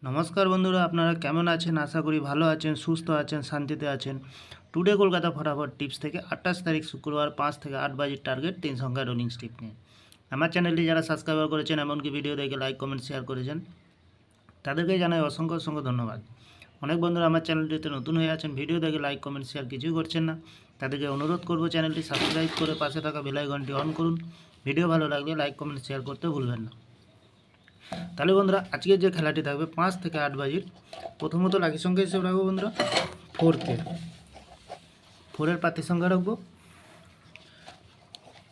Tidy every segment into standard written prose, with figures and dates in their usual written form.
নমস্কার বন্ধুরা, আপনারা কেমন আছেন? আশা করি ভালো আছেন, সুস্থ আছেন, শান্তিতে আছেন। টুডে কলকাতা ফটাফট টিপস থেকে 28 তারিখ শুক্রবার 5 থেকে 8 বাজির টার্গেট 3 সংখ্যার রোলিং স্টিপ নিয়ে। আমার চ্যানেলটি যারা সাবস্ক্রাইব করেছেন, এমনকি ভিডিও দেখে লাইক কমেন্ট শেয়ার করেছেন, তাদেরকে জানাই অসংখ্য অসংখ্য ধন্যবাদ। অনেক বন্ধুরা আমার চ্যানেলটিতে নতুন হয়ে আছেন, ভিডিও দেখে লাইক কমেন্ট শেয়ার কিছুই করছেন না, তাদেরকে অনুরোধ করব চ্যানেলটি সাবস্ক্রাইব করে পাশে থাকা বেল আইকনটি অন করুন। ভিডিও ভালো লাগলে লাইক কমেন্ট শেয়ার করতে ভুলবেন না। তাহলে বন্ধুরা, আজকের যে খেলাটি থাকবে 5 থেকে 8 বাজির, প্রথমত লাকি সংখ্যা হিসেবে রাখবো বন্ধুরা 4কে। 4-এর প্রার্থী সংখ্যা রাখবো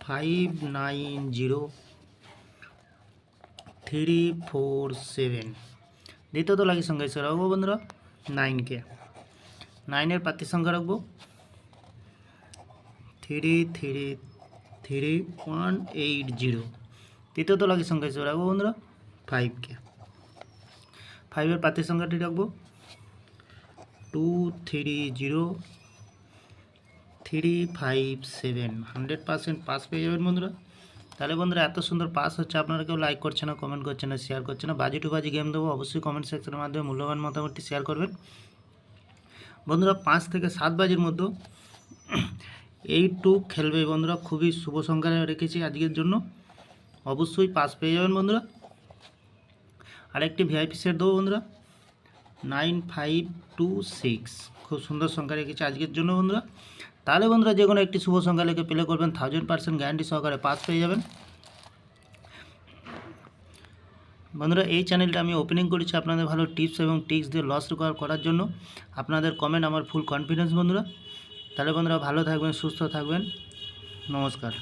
590347। দ্বিতীয়ত লাকি সংখ্যা হিসেবে রাখবো বন্ধুরা 9কে। 9-এর প্রার্থী সংখ্যা রাখবো 333180। তৃতীয়ত লাকি সংখ্যা হিসেবে রাখবো বন্ধুরা 5কে। 5-এর প্রার্থী সংখ্যাটি রাখবো 230357। 100% পাস পেয়ে যাবেন বন্ধুরা। তাহলে বন্ধুরা, এত সুন্দর পাস হচ্ছে, আপনারা কেউ লাইক করছে না, কমেন্ট করছে না, শেয়ার করছে না। বাজি টু বাজি গেম দেবো, অবশ্যই কমেন্ট সেকশনের মাধ্যমে মূল্যবান মতামতটি শেয়ার করবেন বন্ধুরা। 5 থেকে 7 বাজির মধ্যে 8-2 খেলবে বন্ধুরা, খুবই শুভ সংখ্যা রেখেছি আজকের জন্য, অবশ্যই পাস পেয়ে যাবেন বন্ধুরা। আরেকটি ভিআইপি সেট দেবো বন্ধুরা 9526, খুব সুন্দর সংখ্যা রেখেছি আজকের জন্য বন্ধুরা। তাহলে বন্ধুরা, যে কোনো একটি শুভ সংখ্যা লেগে প্লে করবেন, 1000% গ্যারান্টি সহকারে পাস পেয়ে যাবেন বন্ধুরা। এই চ্যানেলটা আমি ওপেনিং করেছি আপনাদের ভালো টিপস এবং ট্রিক্স দিয়ে লস রিকভার করার জন্য। আপনাদের কমেন্ট আমার ফুল কনফিডেন্স বন্ধুরা। তাহলে বন্ধুরা, ভালো থাকবেন, সুস্থ থাকবেন, নমস্কার।